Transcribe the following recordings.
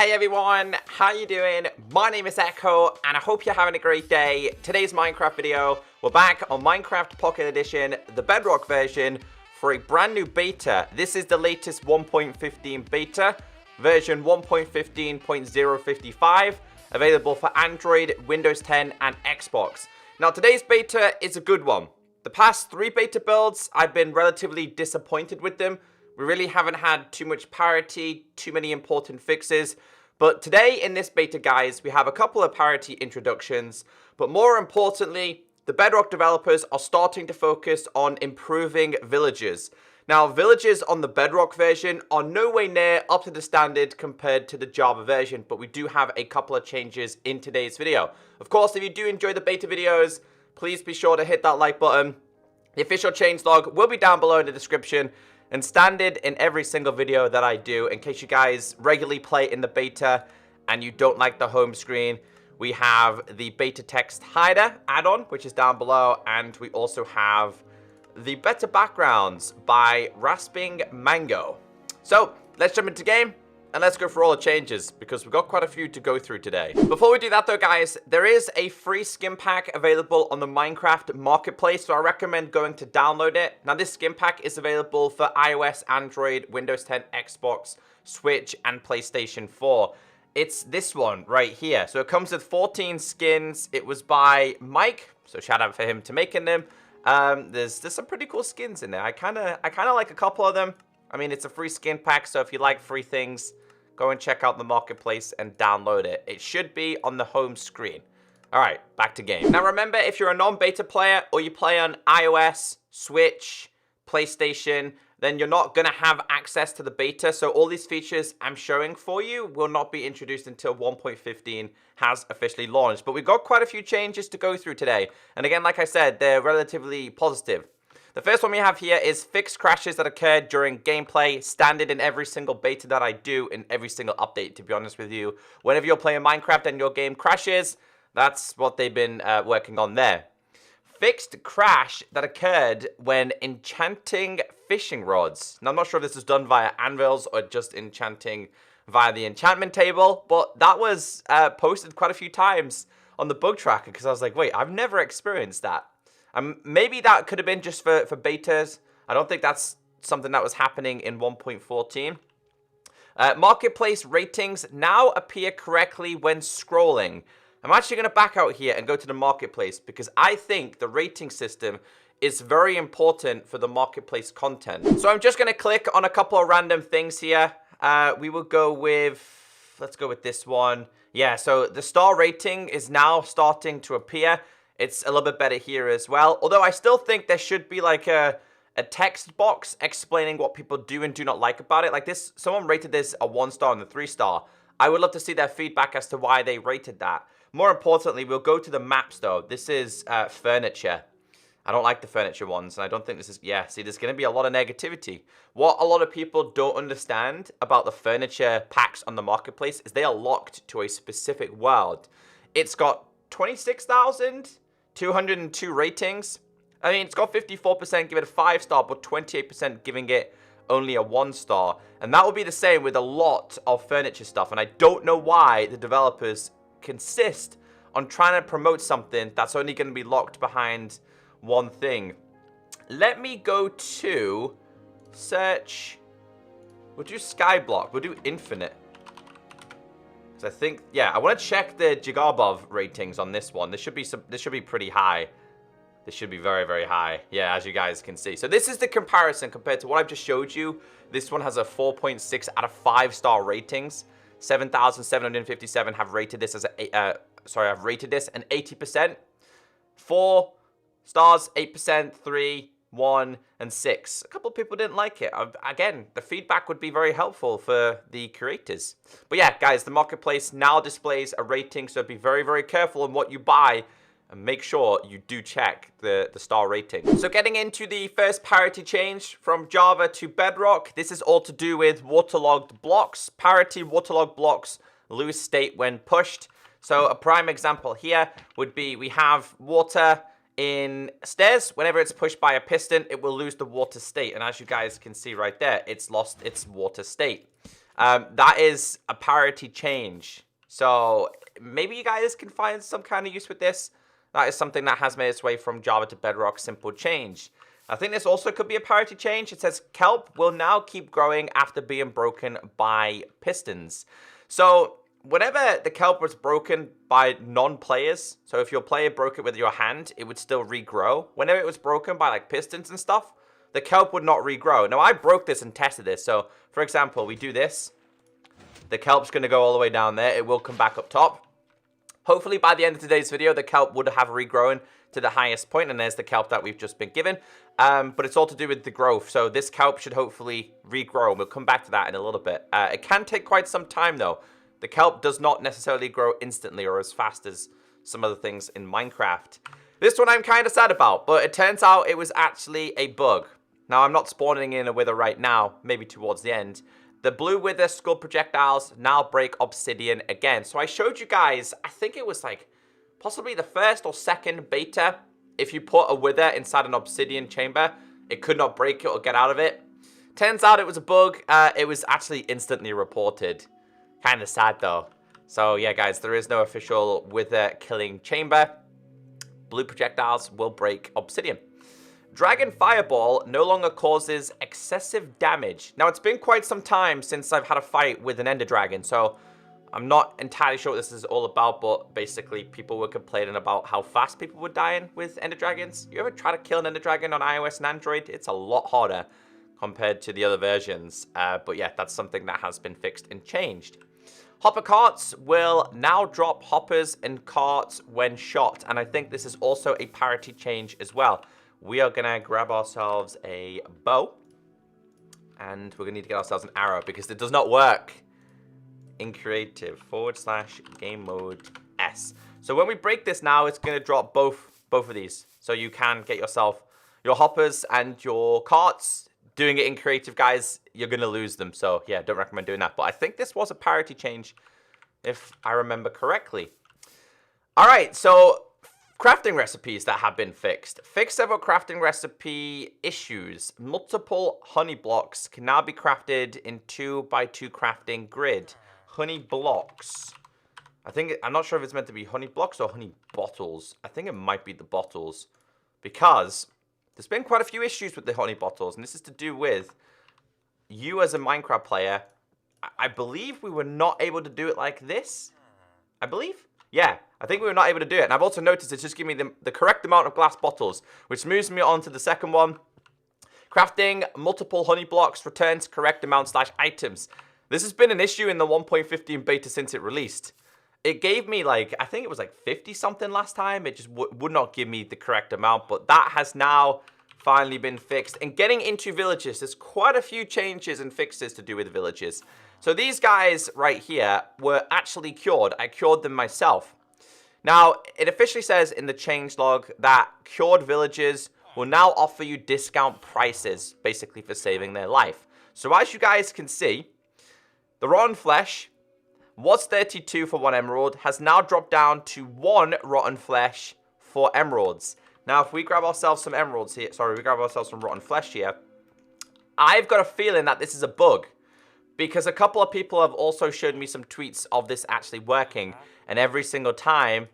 Hey everyone, how you doing? My name is Echo, and I hope you're having a great day. Today's Minecraft video, we're back on Minecraft Pocket Edition, the Bedrock version, for a brand new beta. This is the latest 1.15 beta, version 1.15.0.55, available for Android, Windows 10, and Xbox. Now today's beta is a good one. The past 3 beta builds, I've been relatively disappointed with them. We really haven't had too much parity, too many important fixes. But today in this beta, guys, we have a couple of parity introductions. But more importantly, the Bedrock developers are starting to focus on improving villages. Now, villages on the Bedrock version are no way near up to the standard compared to the Java version. But we do have a couple of changes in today's video. Of course, if you do enjoy the beta videos, please be sure to hit that like button. The official changelog will be down below in the description. And standard in every single video that I do, in case you guys regularly play in the beta and you don't like the home screen, we have the beta text hider add-on, which is down below, and we also have the better backgrounds by Rasping Mango. So let's jump into game and let's go through all the changes, because we've got quite a few to go through today. Before we do that though, guys, there is a free skin pack available on the Minecraft Marketplace, so I recommend going to download it. Now this skin pack is available for iOS, Android, Windows 10, Xbox, Switch, and PlayStation 4. It's this one right here. So it comes with 14 skins. It was by Mike, so shout out for him to making them. There's some pretty cool skins in there. I kind of like a couple of them. I mean, it's a free skin pack, so if you like free things, go and check out the marketplace and download it. It should be on the home screen. All right, back to game. Now remember, if you're a non-beta player or you play on iOS, Switch, PlayStation, then you're not going to have access to the beta. So all these features I'm showing for you will not be introduced until 1.15 has officially launched. But we've got quite a few changes to go through today. And again, like I said, they're relatively positive. The first one we have here is fixed crashes that occurred during gameplay, standard in every single beta that I do, in every single update, to be honest with you. Whenever you're playing Minecraft and your game crashes, that's what they've been working on there. Fixed crash that occurred when enchanting fishing rods. Now, I'm not sure if this is done via anvils or just enchanting via the enchantment table, but that was posted quite a few times on the bug tracker, because I was like, wait, I've never experienced that. Maybe that could have been just for betas. I don't think that's something that was happening in 1.14. Marketplace ratings now appear correctly when scrolling. I'm actually going to back out here and go to the marketplace, because I think the rating system is very important for the marketplace content. So I'm just going to click on a couple of random things here. We will go with, let's go with this one. Yeah, so the star rating is now starting to appear. It's a little bit better here as well. Although I still think there should be like a text box explaining what people do and do not like about it. Like this, someone rated this a 1-star and a 3-star. I would love to see their feedback as to why they rated that. More importantly, we'll go to the maps though. This is furniture. I don't like the furniture ones, and I don't think this is, yeah, see, there's going to be a lot of negativity. What a lot of people don't understand about the furniture packs on the marketplace is they are locked to a specific world. It's got 26,202 ratings. I mean, it's got 54% give it a 5-star, but 28% giving it only a 1-star. And that will be the same with a lot of furniture stuff. And I don't know why the developers consist on trying to promote something that's only going to be locked behind one thing. Let me go to search. We'll do Skyblock. We'll do Infinite. I think, yeah, I want to check the Jigarbov ratings on this one. This should be pretty high. This should be very, very high. Yeah, as you guys can see. So this is the comparison compared to what I've just showed you. This one has a 4.6 out of 5-star ratings. 7,757 have rated this as I've rated this an 80%. 4 stars, 8%, 3, 1, and 6. A couple of people didn't like it. Again, the feedback would be very helpful for the creators. But yeah, guys, the marketplace now displays a rating, so be very, very careful on what you buy and make sure you do check the star rating. So getting into the first parity change from Java to Bedrock, this is all to do with waterlogged blocks. Parity waterlogged blocks lose state when pushed. So a prime example here would be we have water in stairs. Whenever it's pushed by a piston, it will lose the water state. And as you guys can see right there, it's lost its water state. That is a parity change. So maybe you guys can find some kind of use with this. That is something that has made its way from Java to Bedrock, simple change. I think this also could be a parity change. It says Kelp will now keep growing after being broken by Pistons. So whenever the Kelp was broken by non-players, so if your player broke it with your hand, it would still regrow. Whenever it was broken by like Pistons and stuff, the Kelp would not regrow. Now I broke this and tested this. So for example, we do this. The Kelp's going to go all the way down there. It will come back up top. Hopefully by the end of today's video, the Kelp would have regrown to the highest point, and there's the Kelp that we've just been given. But it's all to do with the growth. So this Kelp should hopefully regrow, and we'll come back to that in a little bit. It can take quite some time though. The Kelp does not necessarily grow instantly or as fast as some other things in Minecraft. This one I'm kind of sad about, but it turns out it was actually a bug. Now I'm not spawning in a wither right now, maybe towards the end. The blue wither skull projectiles now break obsidian again. So I showed you guys, I think it was like possibly the first or second beta. If you put a wither inside an obsidian chamber, it could not break it or get out of it. Turns out it was a bug. It was actually instantly reported. Kind of sad though. So yeah guys, there is no official wither killing chamber. Blue projectiles will break obsidian. Dragon Fireball no longer causes excessive damage. Now, it's been quite some time since I've had a fight with an Ender Dragon, so I'm not entirely sure what this is all about, but basically people were complaining about how fast people were dying with Ender Dragons. You ever try to kill an Ender Dragon on iOS and Android? It's a lot harder compared to the other versions. But yeah, that's something that has been fixed and changed. Hopper carts will now drop hoppers and carts when shot, and I think this is also a parity change as well. We are going to grab ourselves a bow. And we're going to need to get ourselves an arrow because it does not work in creative / game mode S. So when we break this now, it's going to drop both of these. So you can get yourself your hoppers and your carts. Doing it in creative, guys, you're going to lose them. So yeah, don't recommend doing that. But I think this was a parity change if I remember correctly. All right, so crafting recipes that have been fixed. Fix several crafting recipe issues. Multiple honey blocks can now be crafted in 2x2 crafting grid. Honey blocks. I'm not sure if it's meant to be honey blocks or honey bottles. I think it might be the bottles. Because there's been quite a few issues with the honey bottles. And this is to do with you as a Minecraft player. I believe we were not able to do it like this. I believe. Yeah, I think we were not able to do it. And I've also noticed it's just giving me the correct amount of glass bottles, which moves me on to the second one. Crafting multiple honey blocks returns correct amount / items. This has been an issue in the 1.15 beta since it released. It gave me like, I think it was like 50 something last time. It just would not give me the correct amount, but that has now finally been fixed. And getting into villages, there's quite a few changes and fixes to do with villages. So these guys right here were actually cured. I cured them myself. Now, it officially says in the changelog that cured villages will now offer you discount prices, basically for saving their life. So as you guys can see, the rotten flesh was 32 for 1 emerald, has now dropped down to 1 rotten flesh for emeralds. Now, if we grab ourselves some emeralds here, we grab ourselves some rotten flesh here, I've got a feeling that this is a bug. Because a couple of people have also showed me some tweets of this actually working. And every single time,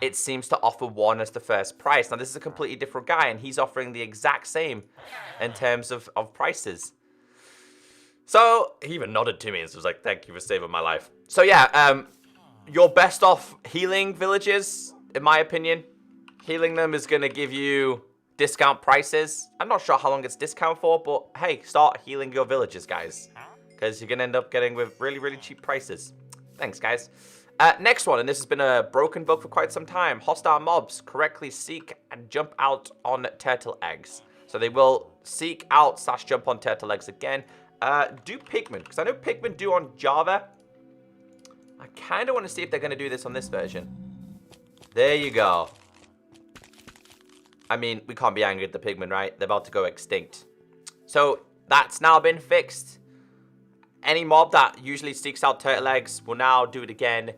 it seems to offer 1 as the first price. Now, this is a completely different guy, and he's offering the exact same in terms of prices. So, he even nodded to me and was like, thank you for saving my life. So, yeah, you're best off healing villages, in my opinion. Healing them is going to give you discount prices. I'm not sure how long it's discount for, but hey, start healing your villages, guys. Because you're going to end up getting with really, really cheap prices. Thanks, guys. Next one, and this has been a broken bug for quite some time. Hostile mobs correctly seek and jump out on turtle eggs. So they will seek out / jump on turtle eggs again. Do pigmen, because I know pigmen do on Java. I kind of want to see if they're going to do this on this version. There you go. I mean, we can't be angry at the pigmen, right? They're about to go extinct. So that's now been fixed. Any mob that usually seeks out turtle eggs will now do it again.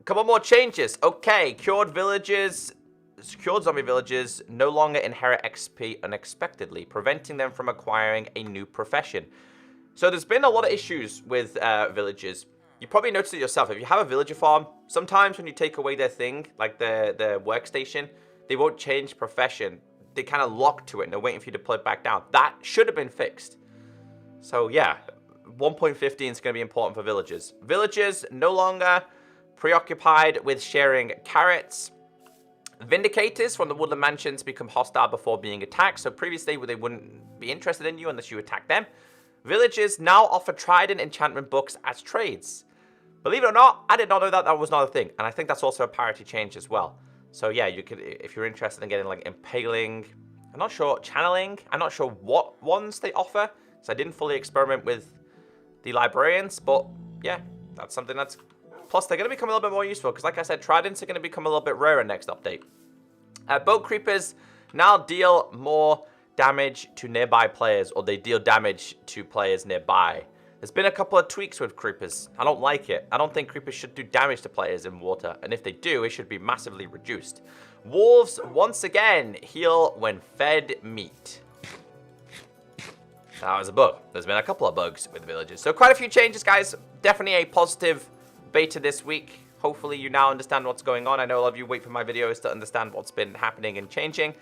Couple more changes. Okay, cured zombie villages no longer inherit XP unexpectedly, preventing them from acquiring a new profession. So there's been a lot of issues with villagers. You probably noticed it yourself. If you have a villager farm, sometimes when you take away their thing, like their workstation, they won't change profession. They kind of lock to it and they're waiting for you to pull it back down. That should have been fixed. So yeah, 1.15 is going to be important for villagers. Villagers no longer preoccupied with sharing carrots. Vindicators from the woodland mansions become hostile before being attacked. So previously they wouldn't be interested in you unless you attack them. Villagers now offer trident enchantment books as trades. Believe it or not, I did not know that that was not a thing. And I think that's also a parity change as well. So yeah, you could, if you're interested in getting like impaling, I'm not sure, channeling, I'm not sure what ones they offer. So I didn't fully experiment with the librarians, but yeah, that's something that's... Plus, they're going to become a little bit more useful, because like I said, tridents are going to become a little bit rarer next update. Boat creepers now deal more damage to nearby players, or they deal damage to players nearby. There's been a couple of tweaks with creepers. I don't like it. I don't think creepers should do damage to players in water, and if they do, it should be massively reduced. Wolves, once again, heal when fed meat. That was a bug. There's been a couple of bugs with the villagers. So quite a few changes, guys. Definitely a positive beta this week. Hopefully you now understand what's going on. I know a lot of you wait for my videos to understand what's been happening and changing.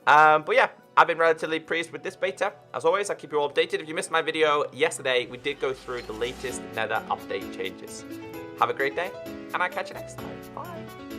But yeah, I've been relatively pleased with this beta. As always, I'll keep you all updated. If you missed my video yesterday, we did go through the latest Nether update changes. Have a great day, and I'll catch you next time. Bye.